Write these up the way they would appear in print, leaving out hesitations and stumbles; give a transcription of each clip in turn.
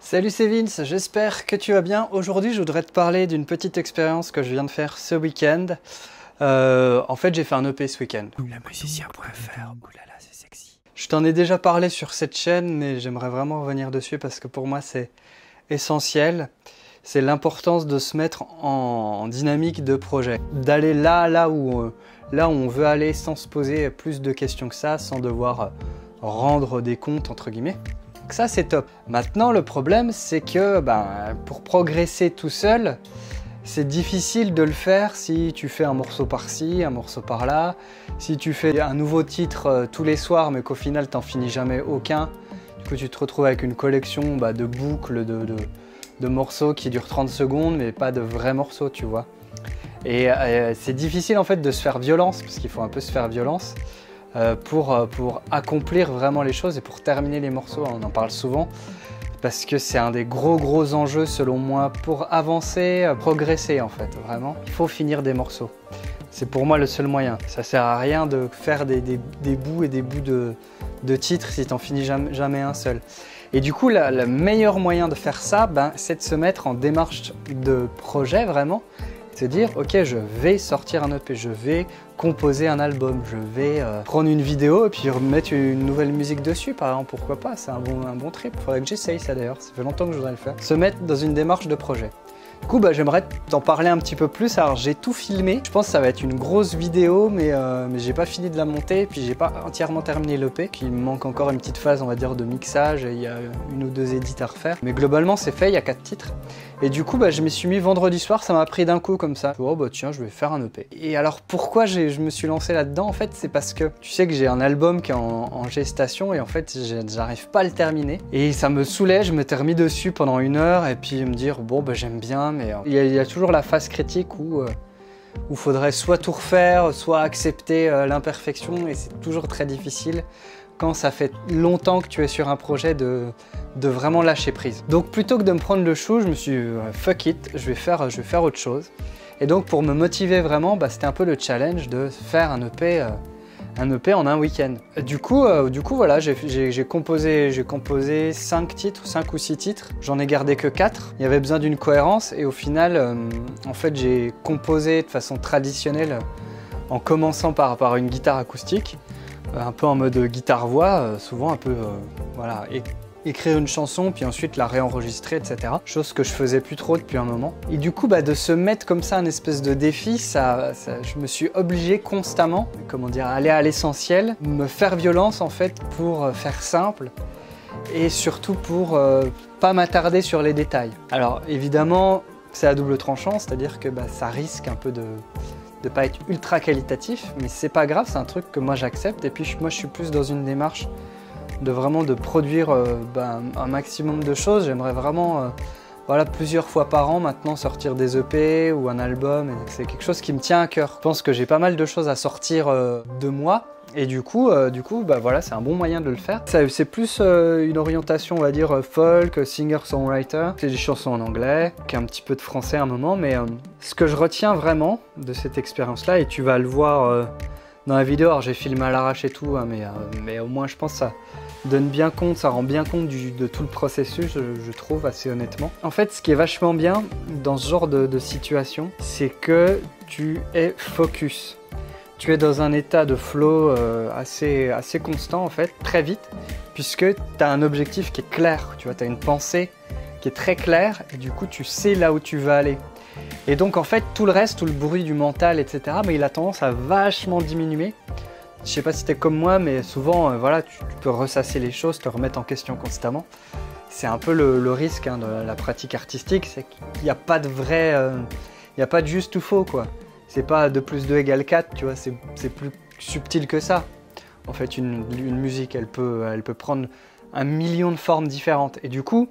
Salut, c'est Vince, j'espère que tu vas bien. Aujourd'hui, je voudrais te parler d'une petite expérience que je viens de faire ce week-end. En fait, j'ai fait un EP ce week-end. Lamusicien.fr, oulala, c'est sexy. Je t'en ai déjà parlé sur cette chaîne, mais j'aimerais vraiment revenir dessus parce que pour moi, c'est essentiel. C'est l'importance de se mettre en dynamique de projet. D'aller là où on veut aller sans se poser plus de questions que ça, sans devoir rendre des comptes, entre guillemets. Donc ça, c'est top. Maintenant, le problème, c'est que pour progresser tout seul, c'est difficile de le faire si tu fais un morceau par-ci, un morceau par-là. Si tu fais un nouveau titre tous les soirs, mais qu'au final, t'en finis jamais aucun. Du coup, tu te retrouves avec une collection de boucles, de morceaux qui durent 30 secondes, mais pas de vrais morceaux, tu vois. Et c'est difficile, en fait, de se faire violence, parce qu'il faut un peu se faire violence. Pour accomplir vraiment les choses et pour terminer les morceaux, on en parle souvent parce que c'est un des gros enjeux selon moi pour avancer, progresser en fait, vraiment. Il faut finir des morceaux, c'est pour moi le seul moyen. Ça sert à rien de faire des bouts et des bouts de titres si t'en finis jamais un seul. Et du coup, le meilleur moyen de faire ça, c'est de se mettre en démarche de projet vraiment. Se dire, ok, je vais sortir un EP, je vais composer un album, je vais prendre une vidéo et puis remettre une nouvelle musique dessus, par exemple, pourquoi pas, c'est un bon trip, il faudrait que j'essaye ça d'ailleurs, ça fait longtemps que je voudrais le faire. Se mettre dans une démarche de projet. Du coup, j'aimerais t'en parler un petit peu plus. Alors, j'ai tout filmé. Je pense que ça va être une grosse vidéo, mais j'ai pas fini de la monter. Et puis, j'ai pas entièrement terminé l'EP. Il me manque encore une petite phase, on va dire, de mixage. Et il y a une ou deux édits à refaire. Mais globalement, c'est fait. Il y a 4 titres. Et du coup, je m'y suis mis vendredi soir. Ça m'a pris d'un coup comme ça. Oh, tiens, je vais faire un EP. Et alors, pourquoi je me suis lancé là-dedans? En fait, c'est parce que tu sais que j'ai un album qui est en gestation. Et en fait, j'arrive pas à le terminer. Et ça me saoulait. Je m'étais remis dessus pendant 1 heure. Et puis, me dire, j'aime bien. Mais il y a toujours la phase critique où il faudrait soit tout refaire, soit accepter l'imperfection, et c'est toujours très difficile quand ça fait longtemps que tu es sur un projet de vraiment lâcher prise. Donc plutôt que de me prendre le chou, je me suis dit fuck it, je vais faire autre chose. Et donc pour me motiver vraiment, c'était un peu le challenge de faire un EP en un week-end. Du coup voilà, j'ai composé 5 titres, 5 ou 6 titres. J'en ai gardé que 4. Il y avait besoin d'une cohérence et au final, en fait, j'ai composé de façon traditionnelle en commençant par une guitare acoustique, un peu en mode guitare-voix, souvent un peu, voilà, écrire une chanson, puis ensuite la réenregistrer, etc. Chose que je faisais plus trop depuis un moment. Et du coup, de se mettre comme ça un espèce de défi, je me suis obligé constamment, aller à l'essentiel, me faire violence en fait pour faire simple et surtout pour pas m'attarder sur les détails. Alors évidemment, c'est à double tranchant, c'est-à-dire que ça risque un peu de pas être ultra qualitatif, mais c'est pas grave, c'est un truc que moi j'accepte. Et puis moi je suis plus dans une démarche de produire un maximum de choses. J'aimerais vraiment plusieurs fois par an maintenant sortir des EP ou un album. C'est quelque chose qui me tient à cœur. Je pense que j'ai pas mal de choses à sortir de moi. Et du coup, voilà, c'est un bon moyen de le faire. C'est plus une orientation, on va dire, folk, singer-songwriter. C'est des chansons en anglais, un petit peu de français à un moment. Mais ce que je retiens vraiment de cette expérience-là, et tu vas le voir dans la vidéo, alors j'ai filmé à l'arrache et tout, hein, mais au moins je pense que ça donne bien compte, ça rend bien compte de tout le processus, je trouve, assez honnêtement. En fait, ce qui est vachement bien dans ce genre de situation, c'est que tu es focus. Tu es dans un état de flow assez constant, en fait, très vite, puisque tu as un objectif qui est clair, tu vois, tu as une pensée qui est très claire, et du coup, tu sais là où tu vas aller. Et donc, en fait, tout le reste, tout le bruit du mental, etc., il a tendance à vachement diminuer. Je sais pas si t'es comme moi, mais souvent, tu peux ressasser les choses, te remettre en question constamment. C'est un peu le risque de la pratique artistique, c'est qu'il n'y a pas de vrai... il n'y a pas de juste ou faux, quoi. C'est pas 2 + 2 = 4, tu vois, c'est plus subtil que ça. En fait, une musique, elle peut prendre 1 million de formes différentes. Et du coup,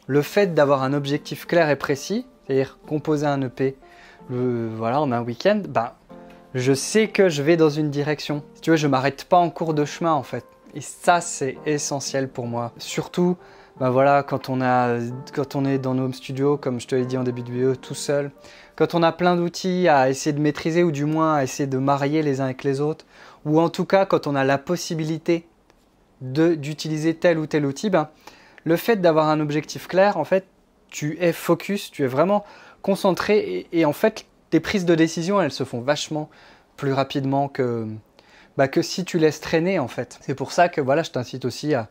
le fait d'avoir un objectif clair et précis, c'est-à-dire composer un EP en un week-end, je sais que je vais dans une direction. Si tu veux, je m'arrête pas en cours de chemin en fait. Et ça, c'est essentiel pour moi. Surtout, quand on est dans nos studios, comme je te l'ai dit en début de vidéo, tout seul. Quand on a plein d'outils à essayer de maîtriser ou du moins à essayer de marier les uns avec les autres. Ou en tout cas, quand on a la possibilité d'utiliser tel ou tel outil, le fait d'avoir un objectif clair, en fait, tu es focus, tu es vraiment concentré et en fait, tes prises de décision, elles se font vachement plus rapidement que si tu laisses traîner, en fait. C'est pour ça que voilà, je t'incite aussi à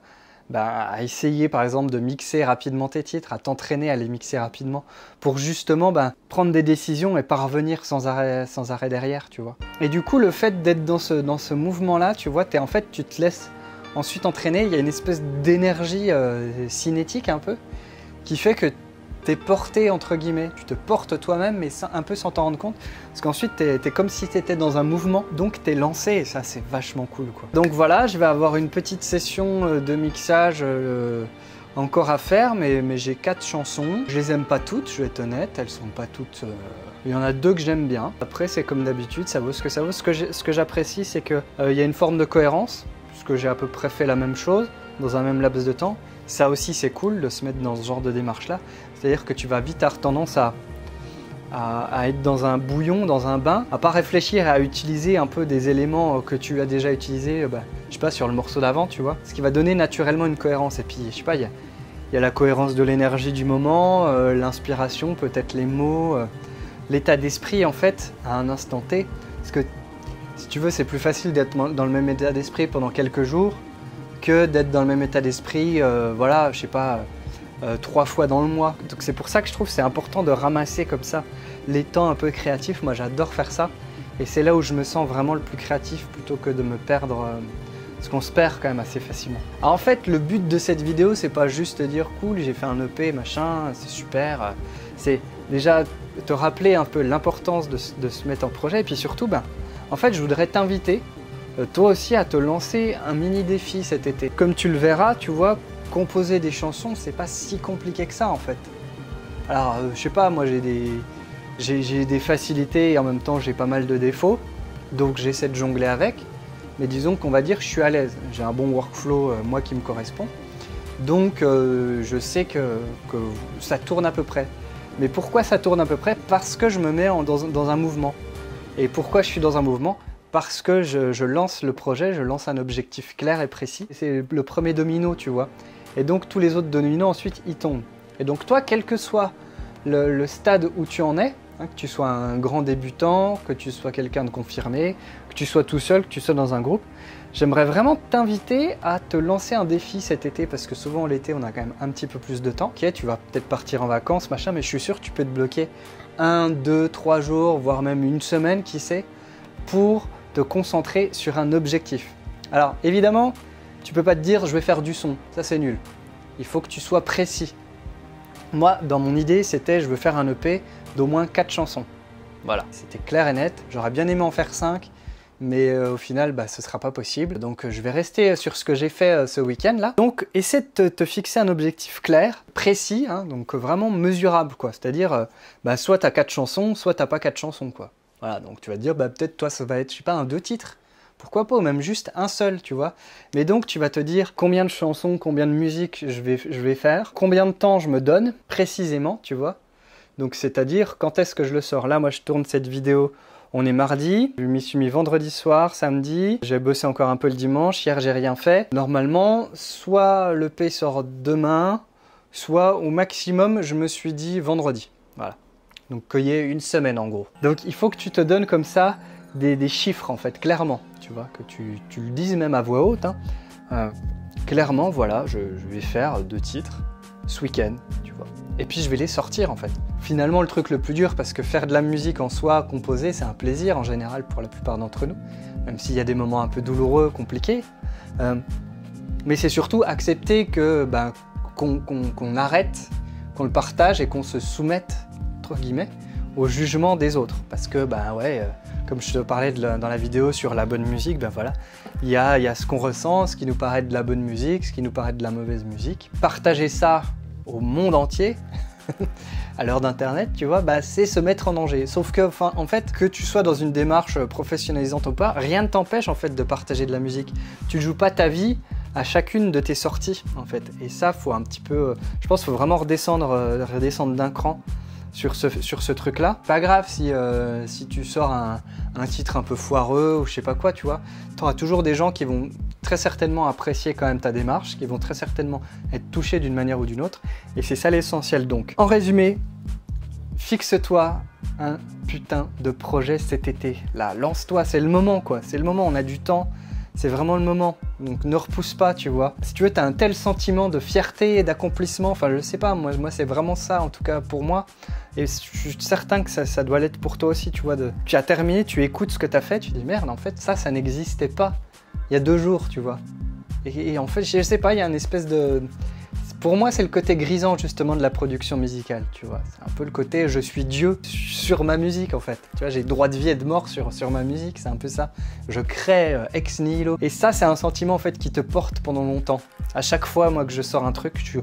essayer par exemple de mixer rapidement tes titres, à t'entraîner à les mixer rapidement pour justement prendre des décisions et pas revenir sans arrêt derrière, tu vois. Et du coup, le fait d'être dans ce mouvement-là, tu vois, en fait, tu te laisses ensuite entraîner, il y a une espèce d'énergie cinétique un peu qui fait que t'es porté entre guillemets, tu te portes toi-même mais un peu sans t'en rendre compte parce qu'ensuite t'es comme si t'étais dans un mouvement, donc t'es lancé et ça c'est vachement cool quoi. Donc voilà, je vais avoir une petite session de mixage encore à faire mais j'ai 4 chansons, je les aime pas toutes, je vais être honnête, elles sont pas toutes... Il y en a 2 que j'aime bien, après c'est comme d'habitude, ça vaut ce que ça vaut. Ce que j'apprécie c'est qu'il y a une forme de cohérence, puisque j'ai à peu près fait la même chose dans un même laps de temps. Ça aussi c'est cool de se mettre dans ce genre de démarche là, c'est-à-dire que tu vas vite avoir tendance à être dans un bouillon, dans un bain, à pas réfléchir et à utiliser un peu des éléments que tu as déjà utilisés, je sais pas, sur le morceau d'avant, tu vois, ce qui va donner naturellement une cohérence. Et puis je sais pas, il y a la cohérence de l'énergie du moment, l'inspiration, peut-être les mots, l'état d'esprit en fait à un instant T, parce que si tu veux c'est plus facile d'être dans le même état d'esprit pendant quelques jours que d'être dans le même état d'esprit, voilà, je sais pas, 3 fois dans le mois. Donc c'est pour ça que je trouve que c'est important de ramasser comme ça les temps un peu créatifs. Moi j'adore faire ça et c'est là où je me sens vraiment le plus créatif plutôt que de me perdre, parce qu'on se perd quand même assez facilement. Alors en fait le but de cette vidéo c'est pas juste de dire cool j'ai fait un EP machin, c'est super, c'est déjà te rappeler un peu l'importance de se mettre en projet et puis surtout en fait je voudrais t'inviter toi aussi à te lancer un mini défi cet été. Comme tu le verras, tu vois, composer des chansons, c'est pas si compliqué que ça en fait. Alors, je sais pas, moi j'ai des facilités et en même temps j'ai pas mal de défauts, donc j'essaie de jongler avec. Mais disons qu'on va dire que je suis à l'aise, j'ai un bon workflow, moi qui me correspond. Donc je sais que ça tourne à peu près. Mais pourquoi ça tourne à peu près? Parce que je me mets dans un mouvement. Et pourquoi je suis dans un mouvement? Parce que je lance le projet, je lance un objectif clair et précis. C'est le premier domino, tu vois. Et donc tous les autres dominos ensuite ils tombent. Et donc toi, quel que soit le stade où tu en es, hein, que tu sois un grand débutant, que tu sois quelqu'un de confirmé, que tu sois tout seul, que tu sois dans un groupe, j'aimerais vraiment t'inviter à te lancer un défi cet été, parce que souvent l'été on a quand même un petit peu plus de temps. Ok, tu vas peut-être partir en vacances, machin, mais je suis sûr que tu peux te bloquer 1, 2, 3 jours, voire même une semaine, qui sait, pour te concentrer sur un objectif. Alors évidemment, tu peux pas te dire je vais faire du son, ça c'est nul. Il faut que tu sois précis. Moi, dans mon idée, c'était je veux faire un EP d'au moins 4 chansons. Voilà, c'était clair et net. J'aurais bien aimé en faire 5, mais au final, ce sera pas possible. Donc je vais rester sur ce que j'ai fait ce week-end là. Donc essaie de te fixer un objectif clair, précis, hein, donc vraiment mesurable quoi. C'est-à-dire, soit tu as 4 chansons, soit tu n'as pas 4 chansons quoi. Voilà, donc tu vas te dire, peut-être toi ça va être, je sais pas, un 2 titres. Pourquoi pas, ou même juste un seul, tu vois. Mais donc tu vas te dire combien de chansons, combien de musique je vais faire, combien de temps je me donne, précisément, tu vois. Donc c'est-à-dire quand est-ce que je le sors. Là, moi je tourne cette vidéo, on est mardi, je m'y suis mis vendredi soir, samedi, j'ai bossé encore un peu le dimanche, hier j'ai rien fait. Normalement, soit l'EP sort demain, soit au maximum, je me suis dit vendredi. Voilà. Donc qu'il y ait une semaine en gros. Donc il faut que tu te donnes comme ça des chiffres en fait, clairement, tu vois, que tu le dises même à voix haute. Hein. Clairement, voilà, je vais faire 2 titres ce week-end, tu vois. Et puis je vais les sortir en fait. Finalement le truc le plus dur, parce que faire de la musique en soi, composer, c'est un plaisir en général pour la plupart d'entre nous, même s'il y a des moments un peu douloureux, compliqués. Mais c'est surtout accepter que qu'on arrête, qu'on le partage et qu'on se soumette entre guillemets au jugement des autres, parce que comme je te parlais dans la vidéo sur la bonne musique, voilà, il y a ce qu'on ressent, ce qui nous paraît de la bonne musique, ce qui nous paraît de la mauvaise musique. Partager ça au monde entier à l'heure d'internet, tu vois, c'est se mettre en danger. Sauf que, en fait, que tu sois dans une démarche professionnalisante ou pas, rien ne t'empêche en fait de partager de la musique. Tu ne joues pas ta vie à chacune de tes sorties en fait. Et ça, faut un petit peu, je pense, faut vraiment redescendre d'un cran. sur ce truc-là. Pas grave si tu sors un titre un peu foireux ou je sais pas quoi, tu vois. Tu auras toujours des gens qui vont très certainement apprécier quand même ta démarche, qui vont très certainement être touchés d'une manière ou d'une autre. Et c'est ça l'essentiel donc. En résumé, fixe-toi un putain de projet cet été. Là, lance-toi, c'est le moment quoi. C'est le moment, on a du temps. C'est vraiment le moment, donc ne repousse pas, tu vois. Si tu veux, tu as un tel sentiment de fierté et d'accomplissement, enfin je sais pas, moi c'est vraiment ça en tout cas pour moi. Et je suis certain que ça doit l'être pour toi aussi, tu vois. Tu as terminé, tu écoutes ce que tu as fait, tu dis merde, en fait ça n'existait pas il y a 2 jours, tu vois. Et en fait, je sais pas, il y a une espèce de... Pour moi, c'est le côté grisant justement de la production musicale, tu vois. C'est un peu le côté je suis Dieu sur ma musique en fait. Tu vois, j'ai droit de vie et de mort sur ma musique, c'est un peu ça. Je crée ex nihilo. Et ça, c'est un sentiment en fait qui te porte pendant longtemps. À chaque fois, moi, que je sors un truc, je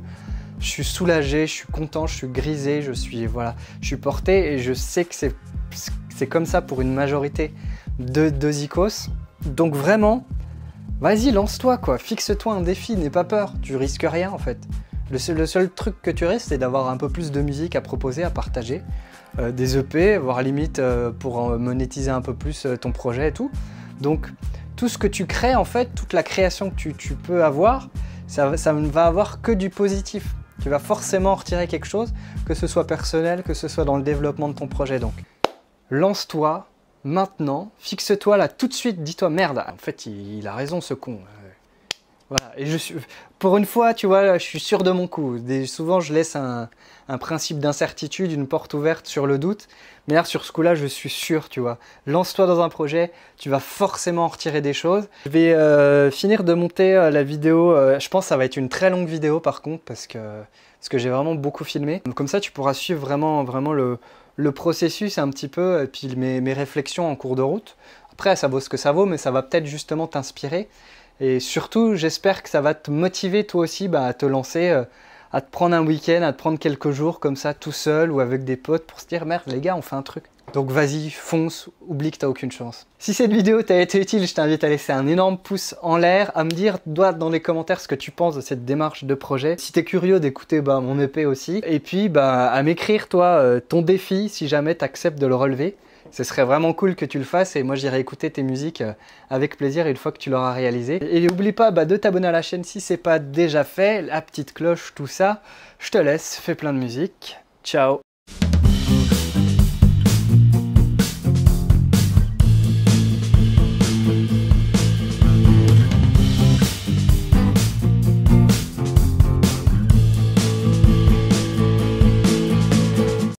suis soulagé, je suis content, je suis grisé, je suis porté et je sais que c'est comme ça pour une majorité de zikos. Donc vraiment, vas-y, lance-toi quoi, fixe-toi un défi, n'aie pas peur, tu risques rien en fait. Le seul truc que tu risques, c'est d'avoir un peu plus de musique à proposer, à partager, des EP, voire limite pour monétiser un peu plus ton projet et tout. Donc tout ce que tu crées en fait, toute la création que tu peux avoir, ça ne va avoir que du positif. Tu vas forcément en retirer quelque chose, que ce soit personnel, que ce soit dans le développement de ton projet. Donc lance-toi maintenant, fixe-toi là tout de suite, dis-toi merde, en fait il a raison ce con. Voilà, et pour une fois, tu vois, je suis sûr de mon coup. Souvent, je laisse un principe d'incertitude, une porte ouverte sur le doute. Mais là, sur ce coup-là, je suis sûr, tu vois. Lance-toi dans un projet, tu vas forcément en retirer des choses. Je vais finir de monter la vidéo. Je pense que ça va être une très longue vidéo, par contre, parce que j'ai vraiment beaucoup filmé. Donc, comme ça, tu pourras suivre vraiment le processus un petit peu, et puis mes réflexions en cours de route. Après, ça vaut ce que ça vaut, mais ça va peut-être justement t'inspirer. Et surtout, j'espère que ça va te motiver toi aussi à te lancer, à te prendre un week-end, à te prendre quelques jours comme ça tout seul ou avec des potes pour se dire merde les gars, on fait un truc. Donc vas-y, fonce, oublie que t'as aucune chance. Si cette vidéo t'a été utile, je t'invite à laisser un énorme pouce en l'air, à me dire dans les commentaires ce que tu penses de cette démarche de projet. Si t'es curieux d'écouter mon EP aussi. Et puis à m'écrire toi ton défi si jamais t'acceptes de le relever. Ce serait vraiment cool que tu le fasses et moi j'irai écouter tes musiques avec plaisir une fois que tu l'auras réalisé. Et n'oublie pas de t'abonner à la chaîne si c'est pas déjà fait, la petite cloche, tout ça. Je te laisse, fais plein de musique. Ciao!